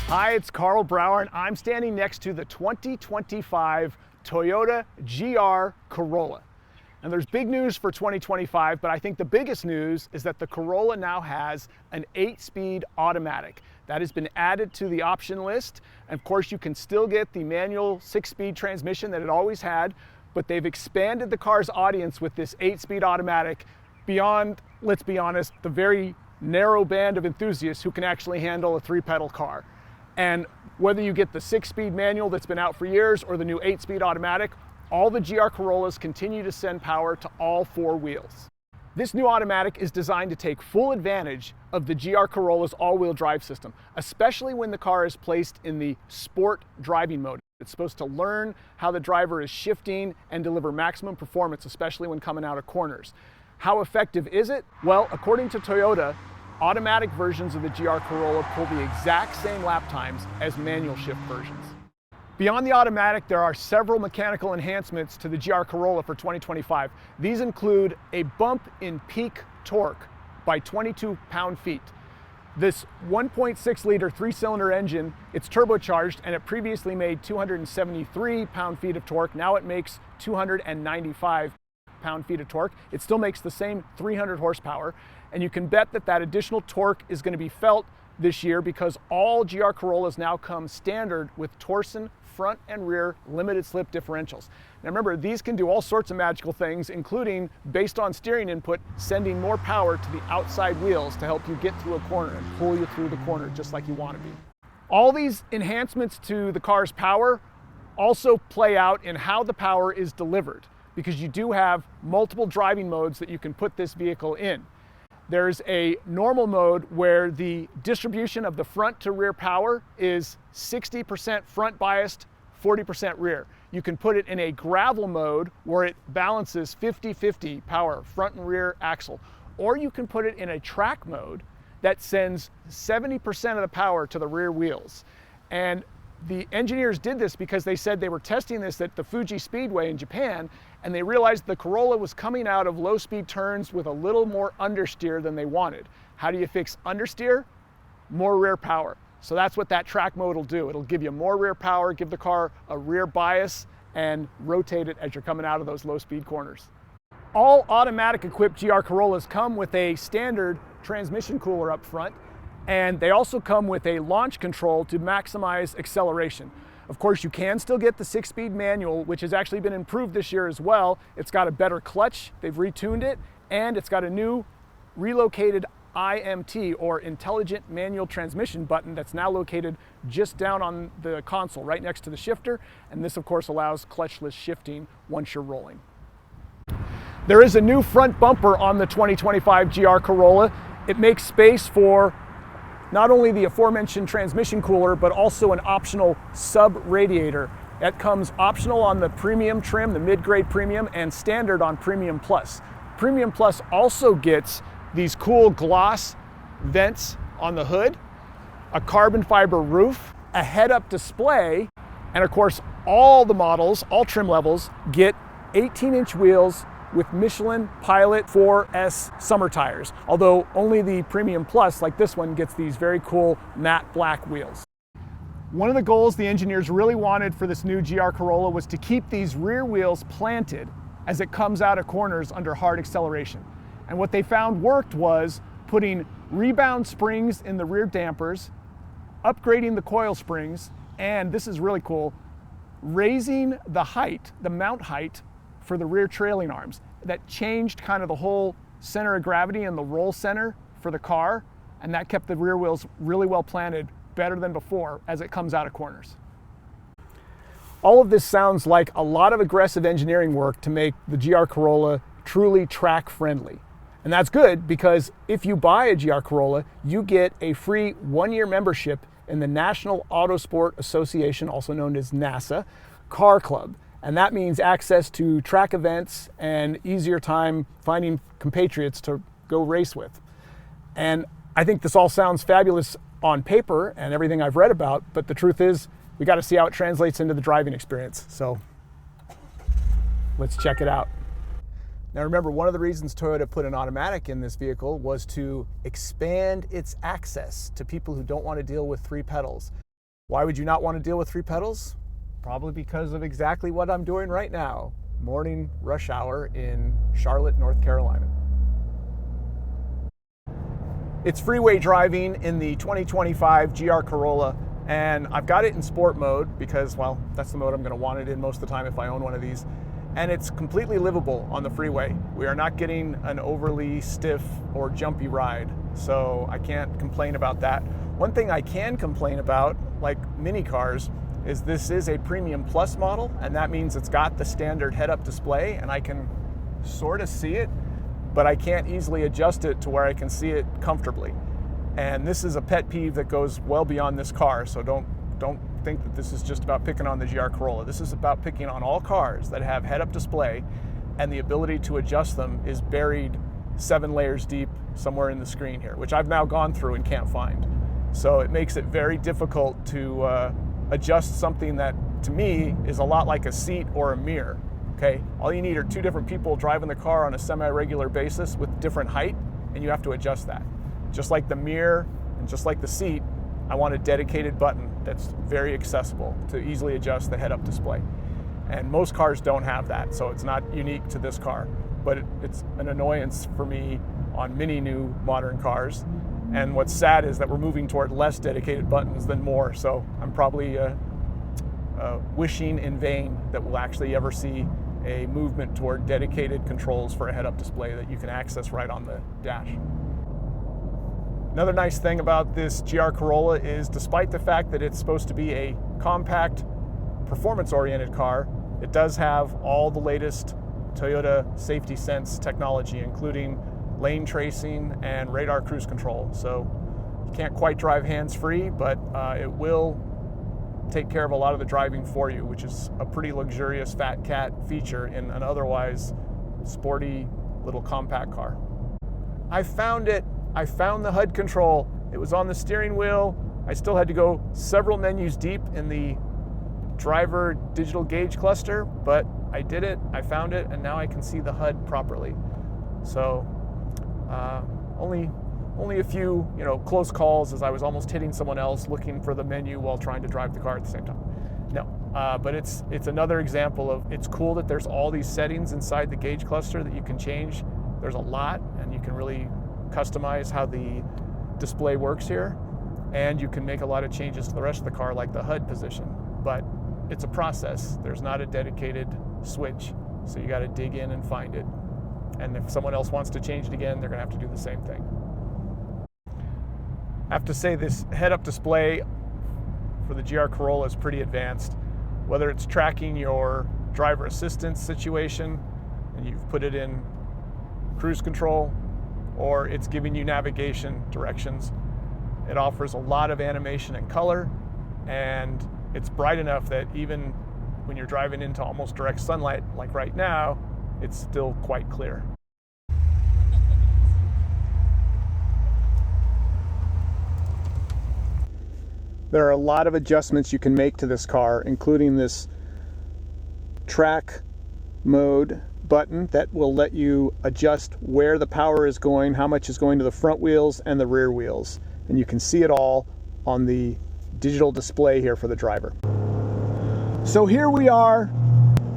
Hi, it's Carl Brower, and I'm standing next to the 2025 Toyota GR Corolla. And there's big news for 2025, but I think the biggest news is that the Corolla now has an 8-speed automatic. That has been added to the option list. And of course, you can still get the manual 6-speed transmission that it always had, but they've expanded the car's audience with this 8-speed automatic beyond, let's be honest, the very narrow band of enthusiasts who can actually handle a 3-pedal car. And whether you get the 6-speed manual that's been out for years or the new 8-speed automatic, all the GR Corollas continue to send power to all 4 wheels. This new automatic is designed to take full advantage of the GR Corolla's all-wheel drive system, especially when the car is placed in the sport driving mode. It's supposed to learn how the driver is shifting and deliver maximum performance, especially when coming out of corners. How effective is it? Well, according to Toyota, automatic versions of the GR Corolla pull the exact same lap times as manual shift versions. Beyond the automatic, there are several mechanical enhancements to the GR Corolla for 2025. These include a bump in peak torque by 22 pound-feet. This 1.6 liter 3-cylinder engine, it's turbocharged, and it previously made 273 pound-feet of torque. Now it makes 295 pound-feet of torque. It still makes the same 300 horsepower. And you can bet that that additional torque is going to be felt this year because all GR Corollas now come standard with Torsen front and rear limited slip differentials. Now remember, these can do all sorts of magical things, including, based on steering input, sending more power to the outside wheels to help you get through a corner and pull you through the corner just like you want to be. All these enhancements to the car's power also play out in how the power is delivered, because you do have multiple driving modes that you can put this vehicle in. There's a normal mode where the distribution of the front to rear power is 60% front biased, 40% rear. You can put it in a gravel mode where it balances 50-50 power, front and rear axle. Or you can put it in a track mode that sends 70% of the power to the rear wheels. And the engineers did this because they said they were testing this at the Fuji Speedway in Japan, and they realized the Corolla was coming out of low-speed turns with a little more understeer than they wanted. How do you fix understeer? More rear power. So that's what that track mode will do. It'll give you more rear power, give the car a rear bias, and rotate it as you're coming out of those low-speed corners. All automatic equipped GR Corollas come with a standard transmission cooler up front, and they also come with a launch control to maximize acceleration. Of course, you can still get the 6-speed manual, which has actually been improved this year as well. It's got a better clutch, they've retuned it, and it's got a new relocated IMT, or Intelligent Manual Transmission button, that's now located just down on the console, right next to the shifter. And this, of course, allows clutchless shifting once you're rolling. There is a new front bumper on the 2025 GR Corolla. It makes space for not only the aforementioned transmission cooler, but also an optional sub-radiator. That comes optional on the premium trim, the mid-grade premium, and standard on Premium Plus. Premium Plus also gets these cool gloss vents on the hood, a carbon fiber roof, a head-up display, and of course, all the models, all trim levels, get 18-inch wheels with Michelin Pilot 4S summer tires, although only the Premium Plus, like this one, gets these very cool matte black wheels. One of the goals the engineers really wanted for this new GR Corolla was to keep these rear wheels planted as it comes out of corners under hard acceleration. And what they found worked was putting rebound springs in the rear dampers, upgrading the coil springs, and this is really cool, raising the height, the mount height, for the rear trailing arms. That changed kind of the whole center of gravity and the roll center for the car, and that kept the rear wheels really well planted, better than before as it comes out of corners. All of this sounds like a lot of aggressive engineering work to make the GR Corolla truly track friendly. And that's good, because if you buy a GR Corolla, you get a free 1-year membership in the National Autosport Association, also known as NASA, Car Club. And that means access to track events and easier time finding compatriots to go race with. And I think this all sounds fabulous on paper and everything I've read about, but the truth is we got to see how it translates into the driving experience. So let's check it out. Now remember, one of the reasons Toyota put an automatic in this vehicle was to expand its access to people who don't want to deal with 3 pedals. Why would you not want to deal with 3 pedals? Probably because of exactly what I'm doing right now. Morning rush hour in Charlotte, North Carolina. It's freeway driving in the 2025 GR Corolla, and I've got it in sport mode because, well, that's the mode I'm going to want it in most of the time if I own one of these. And it's completely livable on the freeway. We are not getting an overly stiff or jumpy ride, so I can't complain about that. One thing I can complain about, like mini cars, is this is a Premium Plus model, and that means it's got the standard head-up display, and I can sort of see it, but I can't easily adjust it to where I can see it comfortably. And this is a pet peeve that goes well beyond this car, so don't think that this is just about picking on the GR Corolla. This is about picking on all cars that have head-up display, and the ability to adjust them is buried 7 layers deep somewhere in the screen here, which I've now gone through and can't find. So it makes it very difficult to adjust something that, to me, is a lot like a seat or a mirror. Okay, all you need are 2 different people driving the car on a semi-regular basis with different height, and you have to adjust that. Just like the mirror and just like the seat, I want a dedicated button that's very accessible to easily adjust the head-up display. And most cars don't have that, so it's not unique to this car, but it's an annoyance for me on many new modern cars. And what's sad is that we're moving toward less dedicated buttons than more, so I'm probably wishing in vain that we'll actually ever see a movement toward dedicated controls for a head-up display that you can access right on the dash. Another nice thing about this GR Corolla is, despite the fact that it's supposed to be a compact, performance-oriented car, it does have all the latest Toyota Safety Sense technology, including lane tracing and radar cruise control. So you can't quite drive hands-free, but it will take care of a lot of the driving for you, which is a pretty luxurious fat cat feature in an otherwise sporty little compact car. I found it. I found the HUD control. It was on the steering wheel. I still had to go several menus deep in the driver digital gauge cluster, but I did it. I found it, and now I can see the HUD properly. So only a few, close calls as I was almost hitting someone else looking for the menu while trying to drive the car at the same time. No, but it's another example of, it's cool that there's all these settings inside the gauge cluster that you can change. There's a lot, and you can really customize how the display works here, and you can make a lot of changes to the rest of the car, like the HUD position. But it's a process. There's not a dedicated switch, so you got to dig in and find it. And if someone else wants to change it again, they're going to have to do the same thing. I have to say, this head-up display for the GR Corolla is pretty advanced. Whether it's tracking your driver assistance situation and you've put it in cruise control, or it's giving you navigation directions, it offers a lot of animation and color, and it's bright enough that even when you're driving into almost direct sunlight, like right now, it's still quite clear. There are a lot of adjustments you can make to this car, including this track mode button that will let you adjust where the power is going, how much is going to the front wheels and the rear wheels. And you can see it all on the digital display here for the driver. So here we are,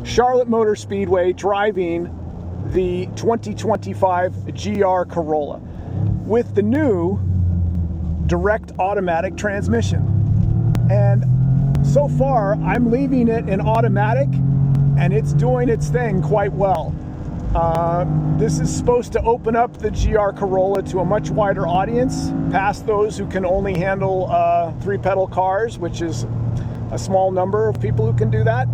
Charlotte Motor Speedway, driving the 2025 GR Corolla with the new direct automatic transmission. And so far, I'm leaving it in automatic, and it's doing its thing quite well. This is supposed to open up the GR Corolla to a much wider audience, past those who can only handle 3-pedal cars, which is a small number of people who can do that.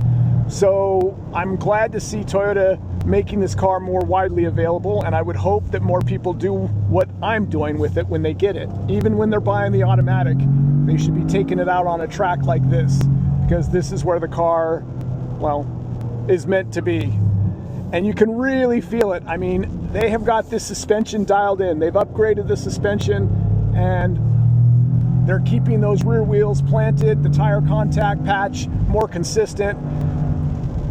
So I'm glad to see Toyota making this car more widely available, and I would hope that more people do what I'm doing with it when they get it. Even when they're buying the automatic, they should be taking it out on a track like this, because this is where the car, well, is meant to be. And you can really feel it. I mean, they have got this suspension dialed in. They've upgraded the suspension, and they're keeping those rear wheels planted, the tire contact patch more consistent.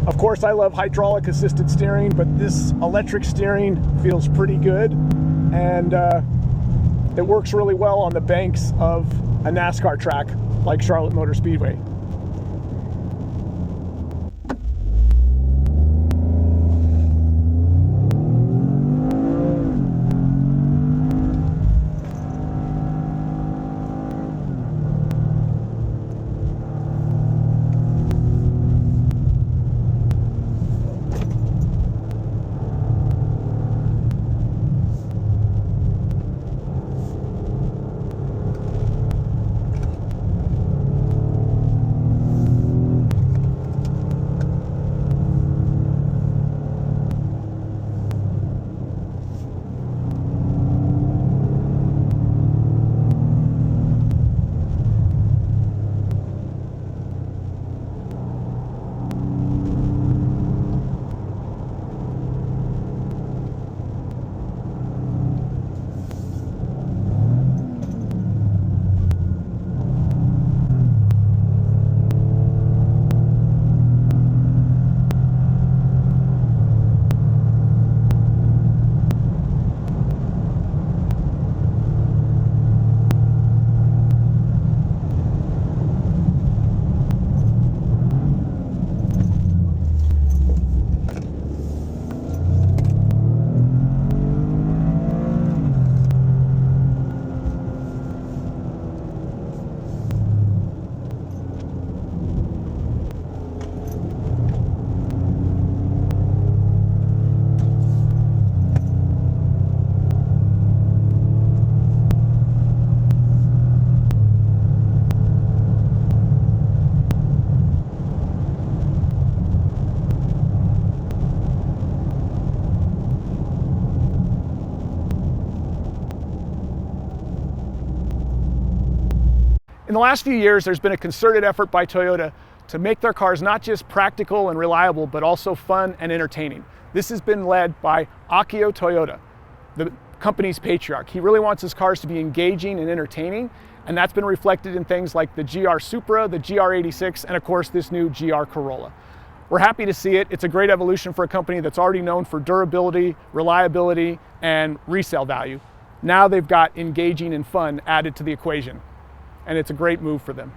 Of course, I love hydraulic assisted steering, but this electric steering feels pretty good, and it works really well on the banks of a NASCAR track. like Charlotte Motor Speedway. In the last few years, there's been a concerted effort by Toyota to make their cars not just practical and reliable, but also fun and entertaining. This has been led by Akio Toyoda, the company's patriarch. He really wants his cars to be engaging and entertaining, and that's been reflected in things like the GR Supra, the GR86, and of course this new GR Corolla. We're happy to see it. It's a great evolution for a company that's already known for durability, reliability, and resale value. Now they've got engaging and fun added to the equation, and it's a great move for them.